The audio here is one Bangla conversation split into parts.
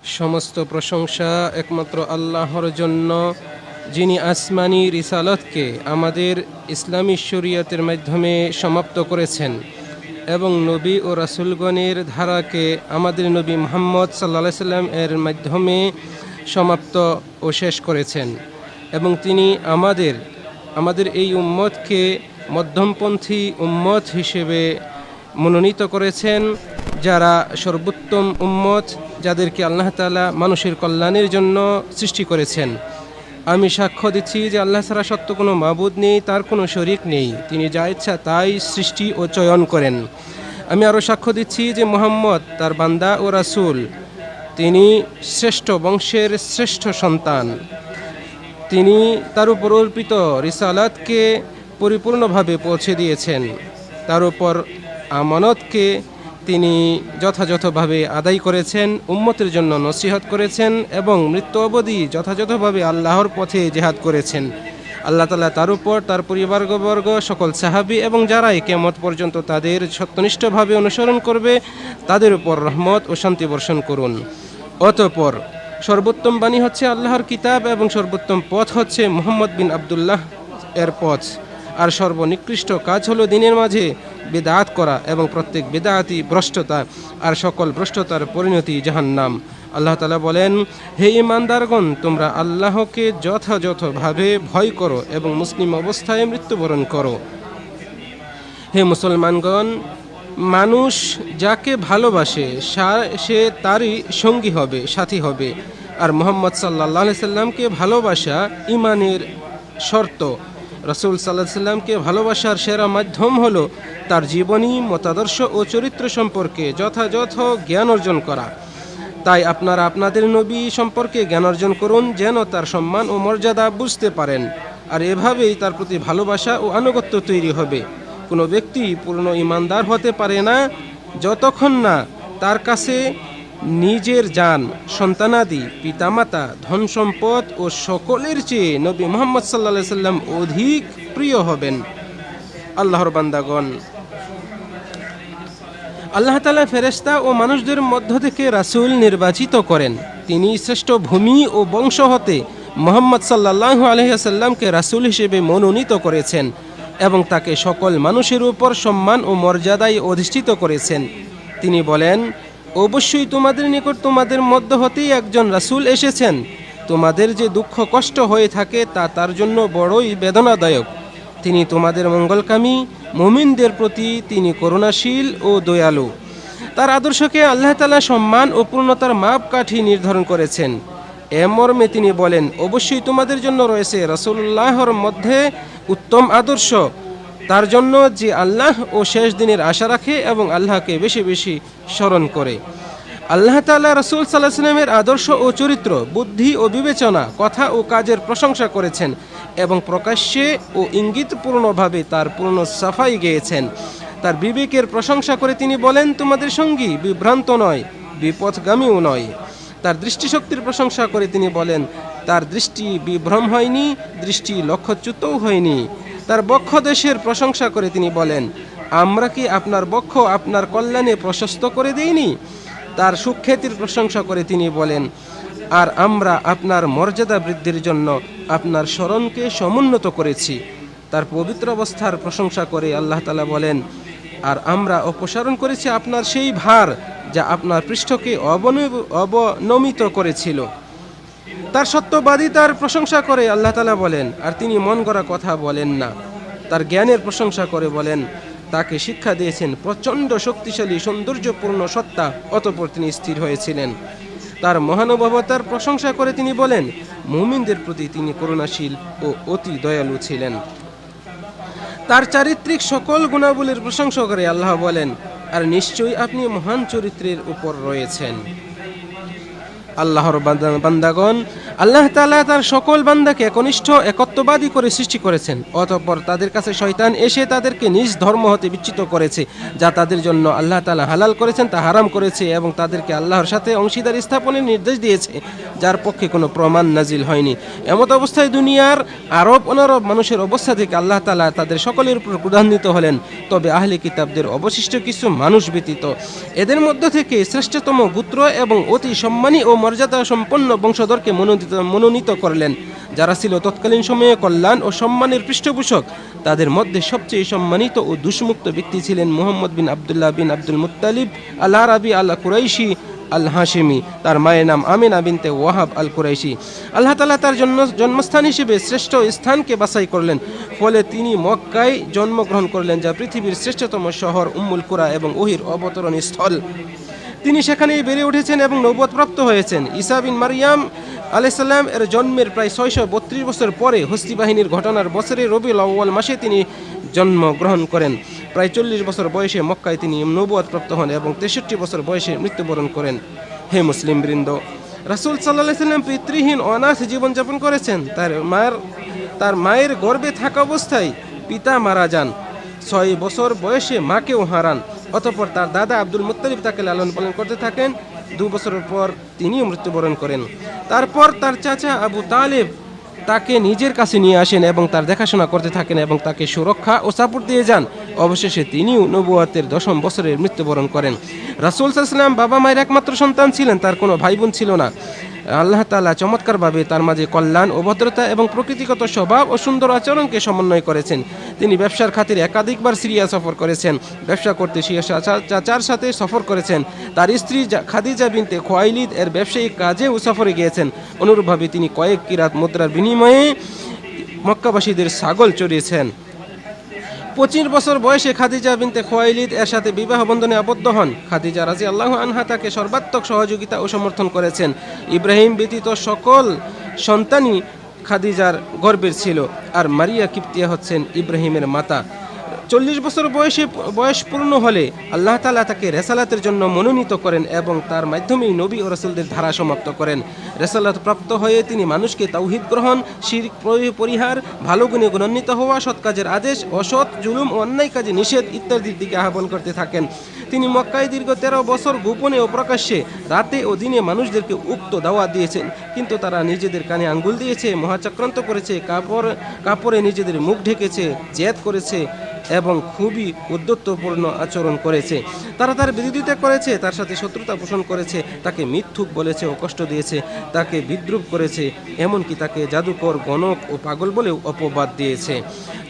সমস্ত প্রশংসা একমাত্র আল্লাহর জন্য, যিনি আসমানি রিসালাতকে আমাদের ইসলামী শরীয়তের মাধ্যমে সমাপ্ত করেছেন এবং নবী ও রাসূলগণের ধারাকে আমাদের নবী মুহাম্মদ সাল্লাল্লাহু আলাইহি সাল্লাম এর মাধ্যমে সমাপ্ত ও শেষ করেছেন। এবং তিনি আমাদের এই উম্মতকে মধ্যমপন্থী উম্মত হিসেবে মনোনীত করেছেন, যারা সর্বোত্তম উম্মত, যাদেরকে আল্লাহ তাআলা মানুষের কল্যাণের জন্য সৃষ্টি করেছেন। আমি সাক্ষ্য দিচ্ছি যে আল্লাহ ছাড়া সত্য কোনো মাবুদ নেই, তার কোনো শরীক নেই। তিনি যা ইচ্ছা তাই সৃষ্টি ও চয়ন করেন। আমি আরও সাক্ষ্য দিচ্ছি যে মুহাম্মদ তার বান্দা ও রাসূল। তিনি শ্রেষ্ঠ বংশের শ্রেষ্ঠ সন্তান। তিনি তার উপর অর্পিত রিসালাতকে পরিপূর্ণভাবে পৌঁছে দিয়েছেন। তার উপর আমানতকে তিনি যথাযথভাবে আদায় করেছেন, উম্মতের জন্য নসিহত করেছেন এবং মৃত্যু অবধি যথাযথভাবে আল্লাহর পথে জিহাদ করেছেন। আল্লাহ তাআলা তার উপর, তার পরিবারবর্গ, সকল সাহাবী এবং যারাই কিয়ামত পর্যন্ত তাদের সত্যনিষ্ঠভাবে অনুসরণ করবে তাদের উপর রহমত ও শান্তি বর্ষণ করুন। অতঃপর সর্বোত্তম বাণী হচ্ছে আল্লাহর কিতাব এবং সর্বোত্তম পথ হচ্ছে মুহাম্মদ বিন আবদুল্লাহ এর পথ। আর সর্বনিকৃষ্ট কাজ হলো দিনের মাঝে বিদআত করা এবং প্রত্যেক বিদআতই ভ্রষ্টতা, আর সকল ভ্রষ্টতার পরিণতি জাহান্নাম। আল্লাহ তাআলা বলেন, হে ঈমানদারগণ, তোমরা আল্লাহকে যথাযথভাবে ভয় করো এবং মুসলিম অবস্থায় মৃত্যুবরণ করো। হে মুসলমানগণ, মানুষ যাকে ভালোবাসে সে তারই সঙ্গী হবে, সাথী হবে। আর মুহাম্মদ সাল্লাল্লাহু আলাইহি সাল্লামকে ভালোবাসা ঈমানের শর্ত। রাসূল সাল্লাল্লাহু আলাইহি সাল্লামকে ভালোবাসার সেরা মাধ্যম হলো তার জীবনী, মতাদর্শ ও চরিত্র সম্পর্কে যথাযথ জ্ঞান অর্জন করা। তাই আপনারা আপনাদের নবী সম্পর্কে জ্ঞান অর্জন করুন, যেন তার সম্মান ও মর্যাদা বুঝতে পারেন। আর এভাবেই তার প্রতি ভালোবাসা ও আনুগত্য তৈরি হবে। কোনো ব্যক্তি পূর্ণ ঈমানদার হতে পারে না যতক্ষণ না তার কাছে নিজের জান, সন্তানাদি, পিতামাতা, ধন সম্পদ ও সকলের চেয়ে নবী মুহাম্মদ সাল্লাল্লাহু আলাইহি সাল্লাম অধিক প্রিয় হবেন। আল্লাহর বান্দাগণ, আল্লাহ তাআলা ফেরেশতা ও মানুষদের মধ্য থেকে রাসূল নির্বাচিত করেন। তিনি শ্রেষ্ঠ ভূমি ও বংশ হতে মুহাম্মদ সাল্লাল্লাহু আলাইহি সাল্লামকে রাসূল হিসেবে মনোনীত করেছেন এবং তাকে সকল মানুষের উপর সম্মান ও মর্যাদায় অধিষ্ঠিত করেছেন। তিনি বলেন, অবশ্যই তোমাদের নিকট তোমাদের মধ্য হতেই একজন রাসূল এসেছেন। তোমাদের যে দুঃখ কষ্ট হয়ে থাকে তা তার জন্য বড়ই বেদনাদায়ক। তিনি তোমাদের মঙ্গলকামী, মুমিনদের প্রতি তিনি করুণাশীল ও দয়ালু। তার আদর্শকে আল্লাহ তাআলা সম্মান ও পূর্ণতার মাপকাঠি নির্ধারণ করেছেন। এ মর্মে তিনি বলেন, অবশ্যই তোমাদের জন্য রয়েছে রাসূলুল্লাহর মধ্যে উত্তম আদর্শ, তার জন্য যে আল্লাহ ও শেষ দিনের আশা রাখে এবং আল্লাহকে বেশি বেশি স্মরণ করে। আল্লাহ তাআলা রাসূল সাল্লাল্লাহু আলাইহি ওয়াসাল্লামের আদর্শ ও চরিত্র, বুদ্ধি ও বিবেচনা, কথা ও কাজের প্রশংসা করেছেন এবং প্রকাশ্যে ও ইঙ্গিতপূর্ণভাবে তার পূর্ণ সাফাই গেয়েছেন। তার বিবেকের প্রশংসা করে তিনি বলেন, তোমাদের সঙ্গী বিভ্রান্ত নয়, বিপথগামীও নয়। তার দৃষ্টিশক্তির প্রশংসা করে তিনি বলেন, তার দৃষ্টি বিভ্রম হয়নি, দৃষ্টি লক্ষ্যচ্যুতও হয়নি। তার বক্ষ দেশের প্রশংসা করে তিনি বলেন, আমরা কি আপনার বক্ষ আপনার কল্যাণে প্রশস্ত করে দেইনি? তার সুখ্যাতির প্রশংসা করে তিনি বলেন, আর আমরা আপনার মর্যাদা বৃদ্ধির জন্য আপনার স্মরণকে সমুন্নত করেছি। তার পবিত্র অবস্থার প্রশংসা করে আল্লাহ তাআলা বলেন, আর আমরা অপসারণ করেছি আপনার সেই ভার যা আপনার পৃষ্ঠকে অবনমিত করেছিল। তার সত্যবাদিতার প্রশংসা করে আল্লাহ তাআলা বলেন, আর তিনি মন গড়া কথা বলেন না। তার জ্ঞানের প্রশংসা করে বলেন, তাকে শিক্ষা দিয়েছেন প্রচণ্ড শক্তিশালী সৌন্দর্যপূর্ণ সত্তা, অতঃপর তিনি স্থির হয়েছিলেন। তার মহানুভবতার প্রশংসা করে তিনি বলেন, মুমিনদের প্রতি তিনি করুণাশীল ও অতি দয়ালু ছিলেন। তার চারিত্রিক সকল গুণাবলীর প্রশংসা করে আল্লাহ বলেন, আর নিশ্চয়ই আপনি মহান চরিত্রের উপর রয়েছেন। আল্লাহর বান্দাগণ, আল্লাহ তাআলা তার সকল বান্দাকে একনিষ্ঠ একত্ববাদী করে সৃষ্টি করেছেন। অতঃপর তাদের কাছে শয়তান এসে তাদেরকে নিজ ধর্ম হতে বিচ্যুত করেছে, যা তাদের জন্য আল্লাহ তাআলা হালাল করেছেন তা হারাম করেছে এবং তাদেরকে আল্লাহর সাথে অংশীদার স্থাপনের নির্দেশ দিয়েছে, যার পক্ষে কোনো প্রমাণ নাজিল হয়নি। এমত অবস্থায় দুনিয়ার আরব অনারব মানুষের অবস্থা থেকে আল্লাহ তাআলা তাদের সকলের উপর ক্রোধান্বিত হলেন, তবে আহলে কিতাবদের অবশিষ্ট কিছু মানুষ ব্যতীত। এদের মধ্য থেকে শ্রেষ্ঠতম গোত্র এবং অতি সম্মানী ও মর্যাদা সম্পন্ন বংশধরকে মনোনীত করলেন, যারা ছিল তৎকালীন সময়ে কল্যাণ ও সম্মানের পৃষ্ঠপোষক। তাদের মধ্যে সবচেয়ে সম্মানিত ও দুষ্মুক্ত ব্যক্তি ছিলেন মুহাম্মদ বিন আবদুল্লাহ বিন আব্দুল মুত্তালিব আল আরাবি আল কুরাইশি আল হাশিমি। তার মায়ের নাম আমিনা বিনতে ওয়াহাব আল কুরাইশি। আল্লাহ তাআলা তার জন্মস্থান হিসেবে শ্রেষ্ঠ স্থানকে বাছাই করলেন, ফলে তিনি মক্কায় জন্মগ্রহণ করলেন, যা পৃথিবীর শ্রেষ্ঠতম শহর উম্মুল কুরা এবং ওহির অবতরণ স্থল। তিনি সেখানেই বেড়ে উঠেছেন এবং নবুয়ত প্রাপ্ত হয়েছেন। ঈসা বিন মারিয়াম আলাইহিস সালাম এর জন্মের প্রায় 632 বছর পরে হস্তি বাহিনীর ঘটনার বছরে রবিউল আউয়াল মাসে তিনি জন্মগ্রহণ করেন। প্রায় 40 বছর বয়সে মক্কায় তিনি নবুয়ত প্রাপ্ত হন এবং 63 বছর বয়সে মৃত্যুবরণ করেন। হে মুসলিম বৃন্দ, রাসূল সাল্লাল্লাহু আলাইহি সাল্লাম পিতৃহীন অনাথ জীবনযাপন করেছেন। তার মায়ের গর্ভে থাকা অবস্থায় পিতা মারা যান। 6 বছর বয়সে মাকেও হারান। অতঃপর তার দাদা আব্দুল মুত্তালিব তাকে লালন পালন করতে থাকেন। 2 বছরের পর তিনিও মৃত্যুবরণ করেন। তারপর তার চাচা আবু তালেব তাকে নিজের কাছে নিয়ে আসেন এবং তার দেখাশোনা করতে থাকেন এবং তাকে সুরক্ষা ও সাপোর্ট দিয়ে যান। অবশেষে তিনিও নবুয়তের 10ম বছরে মৃত্যুবরণ করেন। রাসূল সাল্লাল্লাহু আলাইহি ওয়াসাল্লাম বাবা মায়ের একমাত্র সন্তান ছিলেন, তার কোনো ভাই বোন ছিল না। আল্লাহ তাআলা চমৎকারভাবে তার মাঝে কল্যাণ ও ভদ্রতা এবং প্রকৃতিগত স্বভাব ও সুন্দর আচরণকে সমন্বয় করেছেন। তিনি ব্যবসার খাতিরে একাধিকবার সিরিয়া সফর করেছেন। ব্যবসা করতে চাচার সাথে সফর করেছেন। তার স্ত্রী খাদিজা বিনতে খুয়াইলিদ এর ব্যবসায়িক কাজেও সফরে গিয়েছেন। অনুরূপভাবে তিনি কয়েক কিরাত মুদ্রার বিনিময়ে মক্কাবাসীদের ছাগল চড়িয়েছেন। 25 বছর বয়সে খাদিজা বিনতে খুয়াইলিদ এর সাথে বিবাহ বন্ধনে আবদ্ধ হন। খাদিজা রাদিয়াল্লাহু আনহা তাকে সর্বাত্মক সহযোগিতা ও সমর্থন করেছেন। ইব্রাহিম ব্যতীত সকল সন্তানই খাদিজার গর্ভের ছিল, আর মারিয়া কিপ্তিয়া হচ্ছেন ইব্রাহিমের মাতা। 40 বছর বয়স পূর্ণ হলে আল্লাহ তাআলা তাকে রেসালাতের জন্য মনোনীত করেন এবং তার মাধ্যমেই নবী ও রাসূলদের ধারা সমাপ্ত করেন। রেসালাত প্রাপ্ত হয়ে তিনি মানুষকে তাওহীদ গ্রহণ, শিরক পরিহার, ভালো গুণে গুণান্বিত হওয়া, সৎ কাজের আদেশ, অসৎ, জুলুম ও অন্যায় কাজে নিষেধ ইত্যাদির দিকে আহ্বান করতে থাকেন। তিনি মক্কায় দীর্ঘ 13 বছর গোপনে ও প্রকাশ্যে, রাতে ও দিনে মানুষদেরকে উক্ত দাওয়াত দিয়েছেন, কিন্তু তারা নিজেদের কানে আঙ্গুল দিয়েছে, মহাচক্রান্ত করেছে, কাপড়ে নিজেদের মুখ ঢেকেছে, জেদ করেছে এবং খুবই উদ্ধত্তপূর্ণ আচরণ করেছে। তারা তার বিরোধিতা করেছে, তার সাথে শত্রুতা পোষণ করেছে, তাকে মিথ্যুক বলেছে ও কষ্ট দিয়েছে, তাকে বিদ্রূপ করেছে, এমনকি তাকে জাদুকর, গণক ও পাগল বলেও অপবাদ দিয়েছে।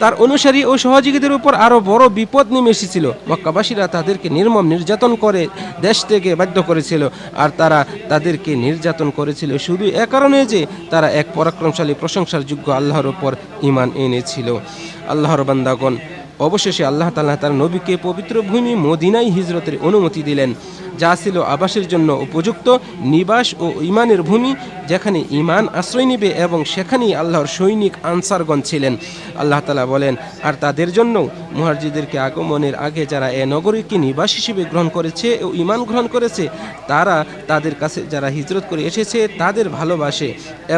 তার অনুসারী ও সহযোগীদের উপর আরও বড় বিপদ নেমে এসেছিল। মক্কাবাসীরা তাদেরকে নির্মম নির্যাতন করে দেশ থেকে বাধ্য করেছিল, আর তারা তাদেরকে নির্যাতন করেছিল শুধু এ কারণে যে তারা এক পরাক্রমশালী প্রশংসার যোগ্য আল্লাহর উপর ঈমান এনেছিল। আল্লাহর বান্দাগণ, অবশেষে আল্লাহ তাআলা তার নবীকে পবিত্র ভূমি মদিনায় হিজরতের অনুমতি দিলেন, যা ছিল আবাসের জন্য উপযুক্ত নিবাস ও ঈমানের ভূমি, যেখানে ঈমান আশ্রয় নিবে, এবং সেখানেই আল্লাহর সৈনিক আনসারগণ ছিলেন। আল্লাহ তাআলা বলেন, আর তাদের জন্য মুহাজিরদেরকে আগমনের আগে যারা এ নগরীকে নিবাস হিসেবে গ্রহণ করেছে ও ঈমান গ্রহণ করেছে, তারা তাদের কাছে যারা হিজরত করে এসেছে তাদের ভালোবাসে,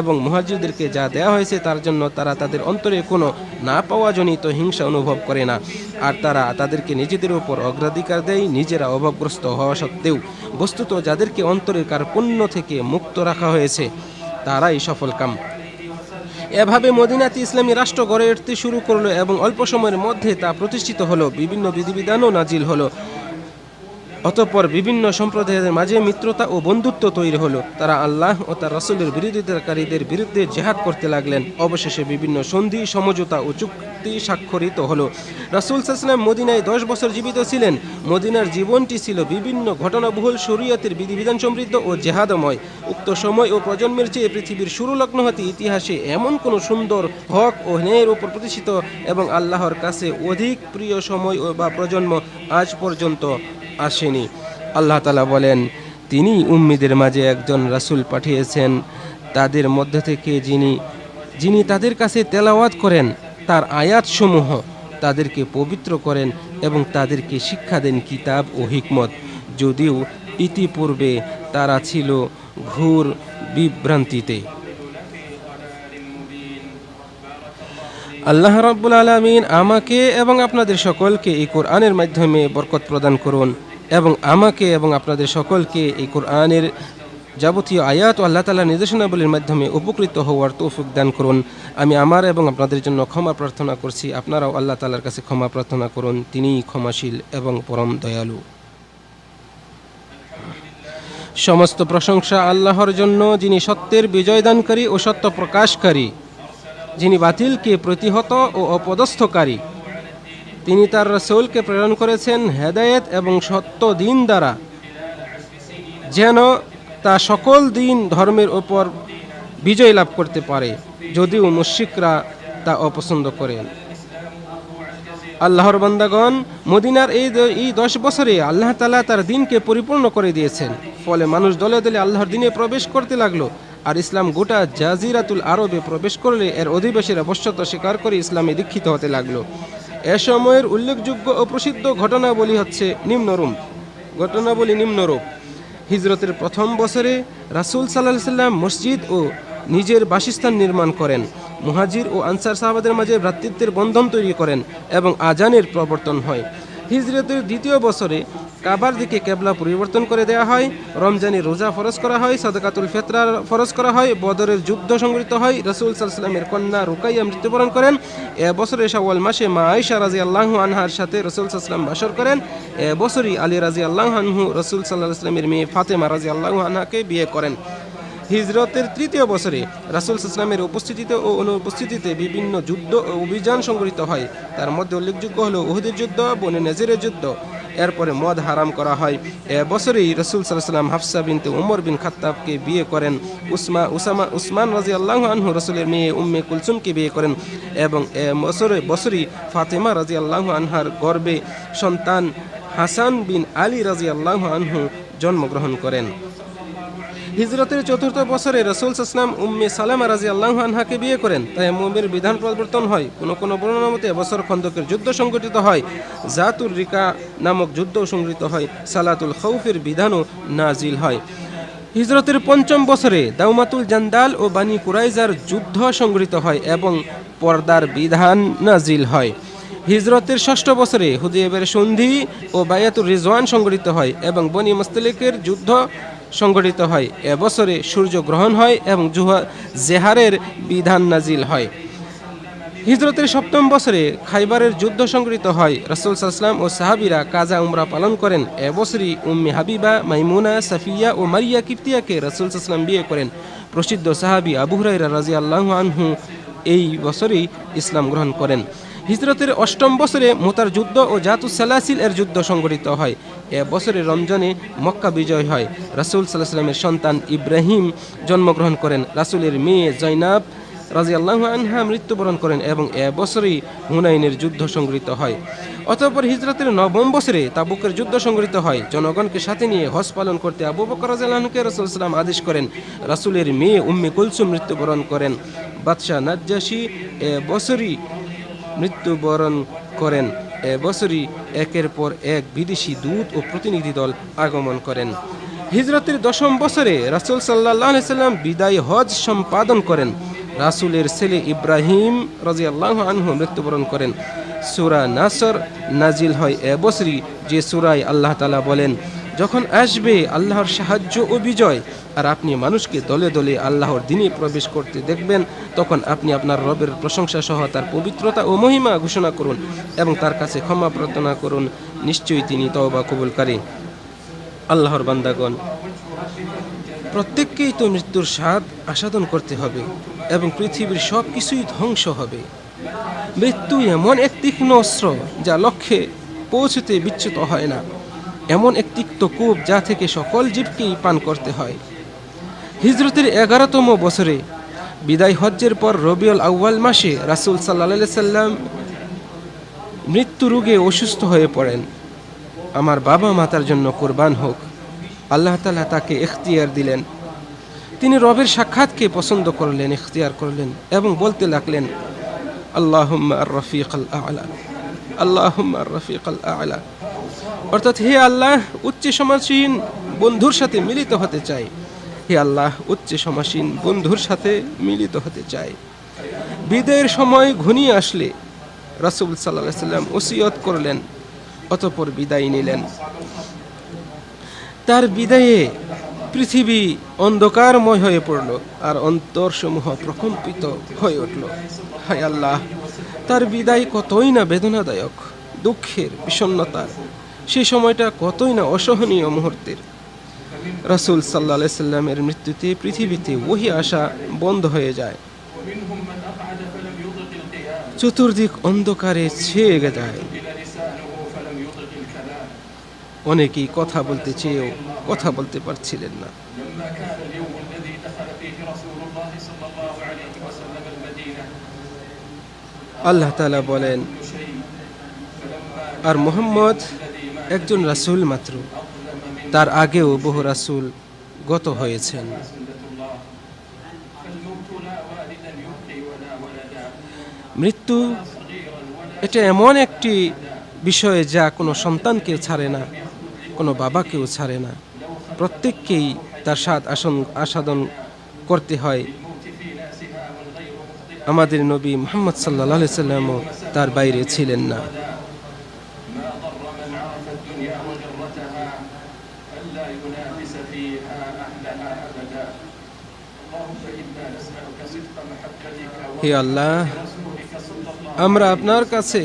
এবং মুহাজিরদেরকে যা দেওয়া হয়েছে তার জন্য তারা তাদের অন্তরে কোনো না পাওয়া জনিত হিংসা অনুভব করে না, আর তারা তাদেরকে নিজেদের উপর অগ্রাধিকার দেয়, নিজেরা অভাবগ্রস্ত হওয়া সত্ত্বেও। বস্তুত যাদেরকে অন্তরের কার্পণ্য থেকে মুক্ত রাখা হয়েছে তারাই সফলকাম। এভাবে মদিনাতে ইসলামী রাষ্ট্র গড়ে উঠতে শুরু করলো এবং অল্প সময়ের মধ্যে তা প্রতিষ্ঠিত হলো, বিভিন্ন বিধিবিধানও নাজিল হলো। অতঃপর বিভিন্ন সম্প্রদায়ের মাঝে মিত্রতা ও বন্ধুত্ব তৈরি হলো। তারা আল্লাহ ও তার রাসূলের বিরোধিতাকারীদের বিরুদ্ধে জিহাদ করতে লাগলেন। অবশেষে বিভিন্ন সন্ধি, সমঝোতা ও চুক্তি স্বাক্ষরিত হলো। রাসূল সাল্লাল্লাহু আলাইহি ওয়াসাল্লাম মদিনায় 10 বছর জীবিত ছিলেন। মদিনার জীবনটি ছিল বিভিন্ন ঘটনাবহুল, শরীয়তের বিধিবিধান সমৃদ্ধ ও জেহাদময়। উক্ত সময় ও প্রজন্মের চেয়ে পৃথিবীর শুরু লগ্ন হতে ইতিহাসে এমন কোনো সুন্দর, হক ও ন্যায়ের উপর প্রতিষ্ঠিত এবং আল্লাহর কাছে অধিক প্রিয় সময় বা প্রজন্ম আজ পর্যন্ত আসেনি। আল্লাহ তাআলা বলেন, তিনি উম্মীদের মাঝে একজন রাসূল পাঠিয়েছেন, তাদের মধ্য থেকে যিনি তাদের কাছে তেলাওয়াত করেন তার আয়াতসমূহ, তাদেরকে পবিত্র করেন এবং তাদেরকে শিক্ষা দেন কিতাব ও হিকমত, যদিও ইতিপূর্বে তারা ছিল ঘোর বিভ্রান্তিতে। আল্লাহ রাব্বুল আলামিন আমাকে এবং আপনাদের সকলকে এই কোরআনের মাধ্যমে বরকত প্রদান করুন, এবং আমাকে এবং আপনাদের সকলকে এই কোরআনের যাবতীয় আয়াত ও আল্লাহ তাআলার নির্দেশনাবলীর মাধ্যমে উপকৃত হওয়ার তৌফিক দান করুন। আমি আমার এবং আপনাদের জন্য ক্ষমা প্রার্থনা করছি। আপনারাও আল্লাহ তাআলার কাছে ক্ষমা প্রার্থনা করুন, তিনিই ক্ষমাশীল এবং পরম দয়ালু। সমস্ত প্রশংসা আল্লাহর জন্য, যিনি সত্যের বিজয়দানকারী ও সত্য প্রকাশকারী, যিনি বাতিলকে প্রতিহত ও অপদস্থকারী। তিনি তার রাসূলকে প্রেরণ করেছেন হেদায়েত এবং সত্য দিন দ্বারা, যেন তা সকল দিন ধর্মের ওপর বিজয় লাভ করতে পারে, যদিও মুশরিকরা তা অপছন্দ করেন। আল্লাহর বান্দাগণ, মদিনার এই 10 বছরে আল্লাহ তাআলা তার দ্বীনকে পরিপূর্ণ করে দিয়েছেন। ফলে মানুষ দলে দলে আল্লাহর দ্বীনে প্রবেশ করতে লাগলো। আর ইসলাম গোটা জাজিরাতুল আরবে প্রবেশ করলে এর অধিবাসীরা বশ্যতা স্বীকার করে ইসলামে দীক্ষিত হতে লাগলো। এ সময়ের উল্লেখযোগ্য ও প্রসিদ্ধ ঘটনাবলী হচ্ছে নিম্নরূপ। হিজরতের প্রথম বছরে রাসূল সাল্লাল্লাহু আলাইহি সাল্লাম মসজিদ ও নিজের বাসস্থান নির্মাণ করেন, মুহাজির ও আনসার সাহাবাদের মাঝে ভ্রাতৃত্বের বন্ধন তৈরি করেন এবং আজানের প্রবর্তন হয়। হিজরতের দ্বিতীয় বছরে কাবার দিকে কেবলা পরিবর্তন করে দেওয়া হয়, রমজানের রোজা ফরজ করা হয়, সাদাকাতুল ফিতরা ফরজ করা হয়, বদরের যুদ্ধ সংঘটিত হয়, রাসূল সাল্লাল্লাহু আলাইহি ওয়াসাল্লামের কন্যা রুকাইয়া মৃত্যুবরণ করেন। এ বছরে শাওয়াল মাসে মা আয়েশা রাদিয়াল্লাহু আনহার সাথে রাসূল সাল্লাল্লাহু আলাইহি ওয়াসাল্লাম বাসর করেন। এ বছরই আলী রাদিয়াল্লাহু আনহু রাসূল সাল্লাল্লাহু আলাইহি ওয়াসাল্লামের মেয়ে ফাতেমা রাদিয়াল্লাহু আনহাকে বিয়ে করেন। হিজরতের তৃতীয় বছরে রাসূল সাল্লাল্লাহু আলাইহি ওয়াসাল্লামের উপস্থিতিতে ও অনুপস্থিতিতে বিভিন্ন যুদ্ধ ও অভিযান সংঘটিত হয়। তার মধ্যে উল্লেখযোগ্য হলো উহুদের যুদ্ধ, বনে নেজিরের যুদ্ধ। এরপরে মদ হারাম করা হয়। এ বছরেই রাসূল সাল্লাল্লাহু আলাইহি ওয়াসাল্লাম হাফসা বিনতে উমর বিন খাত্তাবকে বিয়ে করেন। উসমান রাদিয়াল্লাহু আনহু রাসূলের মেয়ে উম্মে কুলসুমকে বিয়ে করেন এবং এ বছরই ফাতেমা রাদিয়াল্লাহু আনহার গর্ভে সন্তান হাসান বিন আলী রাদিয়াল্লাহু আনহু জন্মগ্রহণ করেন। হিজরতের চতুর্থ বছরে রাসূল সাল্লাল্লাহু আলাইহি ওয়াসাল্লাম উম্মে সালামা রাদিয়াল্লাহু আনহাকে বিয়ে করেন। তায়াম্মুমের বিধান পরিবর্তন হয়। কোন বর্ণনা মতে এবছর খন্দকের যুদ্ধ সংঘটিত হয়, জাতুর রিকা নামক যুদ্ধ সংঘটিত হয়, সালাতুল খাউফের বিধানও নাজিল হয়। হিজরতের পঞ্চম বছরে দাওমাতুল জান্দাল ও বানি কুরাইজার যুদ্ধ সংঘটিত হয় এবং পর্দার বিধান নাজিল হয়। হিজরতের ষষ্ঠ বছরে হুদায়বিয়ার সন্ধি ও বায়াতুর রিজওয়ান সংঘটিত হয় এবং বনি মুস্তালিকের যুদ্ধ সংঘটিত হয়। এবছরে সূর্যগ্রহণ হয় এবং জেহারের বিধান নাজিল হয়। হিজরতের সপ্তম বছরে খাইবারের যুদ্ধ সংঘটিত হয়। রাসূল সাল্লাল্লাহু আলাইহি ওয়াসাল্লাম ও সাহাবীরা কাজা উমরা পালন করেন। এবছরই উম্মে হাবিবা, মাইমুনা, সাফিয়া ও মারিয়া কিপ্তিয়াকে রাসূল সাল্লাল্লাহু আলাইহি ওয়াসাল্লাম বিয়ে করেন। প্রসিদ্ধ সাহাবী আবু হুরায়রা রাদিয়াল্লাহু আনহু এই বছরই ইসলাম গ্রহণ করেন। হিজরতের অষ্টম বছরে মুতার যুদ্ধ ও জাতুস সালাসিল এর যুদ্ধ সংঘটিত হয়। এ বছরে রমজানে মক্কা বিজয় হয়। রাসূল সাল্লাল্লাহু আলাইহি ওয়াসাল্লামের সন্তান ইব্রাহিম জন্মগ্রহণ করেন। রাসূলের মেয়ে জয়নাব রাদিয়াল্লাহু আনহা মৃত্যুবরণ করেন এবং এ বছরই হুনাইনের যুদ্ধ সংঘটিত হয়। অতঃপর হিজরতের নবম বছরে তাবুকের যুদ্ধ সংঘটিত হয়। জনগণকে সাথে নিয়ে হজ পালন করতে আবু বকর রাদিয়াল্লাহু আনহুকে রাসূল সাল্লাল্লাহু আলাইহি ওয়াসাল্লাম আদেশ করেন। রাসূলের মেয়ে উম্মে কুলসুম মৃত্যুবরণ করেন। বাদশাহ নাজ্জাশী এ বছরই মৃত্যুবরণ করেন। এ বছরই একের পর এক বিদেশি দূত ও প্রতিনিধি দল আগমন করেন। হিজরতের দশম বছরে রাসূল সাল্লাল্লাহু আলাইহি ওয়াসাল্লাম বিদায় হজ সম্পাদন করেন। রাসূলের ছেলে ইব্রাহিম রাদিয়াল্লাহু আনহু মৃত্যুবরণ করেন। সূরা নাসর নাজিল হয় এ বছরই, যে সূরায় আল্লাহ তাআলা বলেন, যখন আসবে আল্লাহর সাহায্য ও বিজয় আর আপনি মানুষকে দলে দলে আল্লাহর দ্বীনে প্রবেশ করতে দেখবেন, তখন আপনি আপনার রবের প্রশংসা সহ তার পবিত্রতা ও মহিমা ঘোষণা করুন এবং তার কাছে ক্ষমা প্রার্থনা করুন। নিশ্চয়ই তিনি তওবা কবুলকারী। আল্লাহর বান্দাগণ, প্রত্যেককেই তো মৃত্যুর স্বাদ আস্বাদন করতে হবে এবং পৃথিবীর সব কিছুই ধ্বংস হবে। মৃত্যু এমন এক তীক্ষ্ণ অস্ত্র যা লক্ষ্যে পৌঁছতে বিচ্যুত হয় না, এমন এক তিক্ত কূপ যা থেকে সকল জীবকেই পান করতে হয়। হিজরতের 11তম বছরে বিদায় হজ্জের পর রবিউল আউয়াল মাসে রাসূল সাল্লাল্লাহু আলাইহি সাল্লাম মৃত্যু রোগে অসুস্থ হয়ে পড়েন। আমার বাবা মাতার জন্য কুরবান হোক। আল্লাহ তাআলা তাকে ইখতিয়ার দিলেন। তিনি রবের সাক্ষাৎকে পছন্দ করলেন, ইখতিয়ার করলেন এবং বলতে লাগলেন, আল্লাহুম্মা আর-রফিক আল-আ'লা, আল্লাহুম্মা আর-রফিক আল-আ'লা। অর্থাৎ, হে আল্লাহ, উচ্চ সমাসীন বন্ধুর সাথে মিলিত হতে চাই। হে আল্লাহ, উচ্চ সমাসীন বন্ধুর সাথে মিলিত হতে চাই। বিদায়ের সময় ঘনিয়ে আসলে রাসূল সাল্লাল্লাহু আলাইহি সাল্লাম ওসিয়ত করলেন, অতঃপর বিদায় নিলেন। তার বিদায়ে পৃথিবী অন্ধকারময় হয়ে পড়ল আর অন্তরসমূহ প্রকম্পিত হয়ে উঠল। হায় আল্লাহ, তার বিদায় কতই না বেদনাদায়ক, দুঃখের, বিষণ্ণতার। সেই সময়টা কতই না অসহনীয় মুহূর্তের। রাসূল সাল্লাল্লাহু আলাইহি সাল্লামের মৃত্যুতে পৃথিবীতে ওহী আসা বন্ধ হয়ে যায়, চতুর্দিক অন্ধকারে ছেয়ে যায়। অনেকেই কথা বলতে চেয়েও কথা বলতে পারছিলেন না। আল্লাহ তাআলা বলেন, আর মুহাম্মদ একজন রাসূল মাত্র, তার আগেও বহু রাসূল গত হয়েছেন। মৃত্যু এটা এমন একটি বিষয় যা কোনো সন্তানকেও ছাড়ে না, কোনো বাবাকেও ছাড়ে না। প্রত্যেককেই তার স্বাদ আস্বাদন করতে হয়। আমাদের নবী মুহাম্মদ সাল্লাল্লাহু আলাইহি সাল্লামও তার বাইরে ছিলেন না। হে আল্লাহ, আমরা আপনার কাছে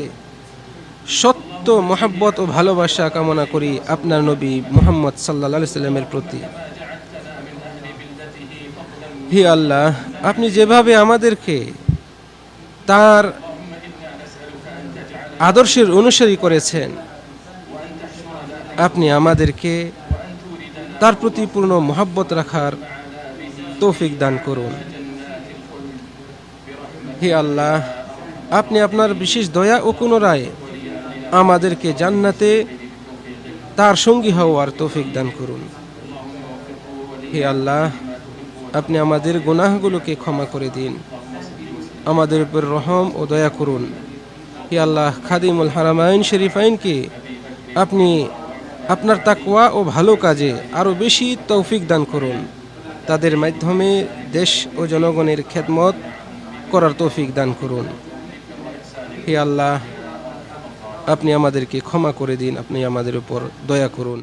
সত্য মহব্বত ও ভালোবাসা কামনা করি আপনার নবী মুহাম্মদ সাল্লাল্লাহু আলাইহি সাল্লামের প্রতি। হে আল্লাহ, আপনি যেভাবে আমাদেরকে তার আদর্শের অনুসারী করেছেন, আপনি আমাদেরকে তার প্রতি পূর্ণ মহব্বত রাখার তৌফিক দান করুন। হে আল্লাহ, আপনি আপনার বিশেষ দয়া ও পুনরায় আমাদেরকে জান্নাতে তার সঙ্গী হওয়ার তৌফিক দান করুন। হে আল্লাহ, আপনি আমাদের গুনাহগুলোকে ক্ষমা করে দিন, আমাদের উপর রহম ও দয়া করুন। হে আল্লাহ, খাদিমুল হারামাইন শরীফাইনকে আপনি আপনার তাকওয়া ও ভালো কাজে আরও বেশি তৌফিক দান করুন। তাদের মাধ্যমে দেশ ও জনগণের খেদমত করার তৌফিক দান করুন। হে আল্লাহ, আপনি আমাদেরকে ক্ষমা করে দিন, আপনি আমাদের উপর দয়া করুন।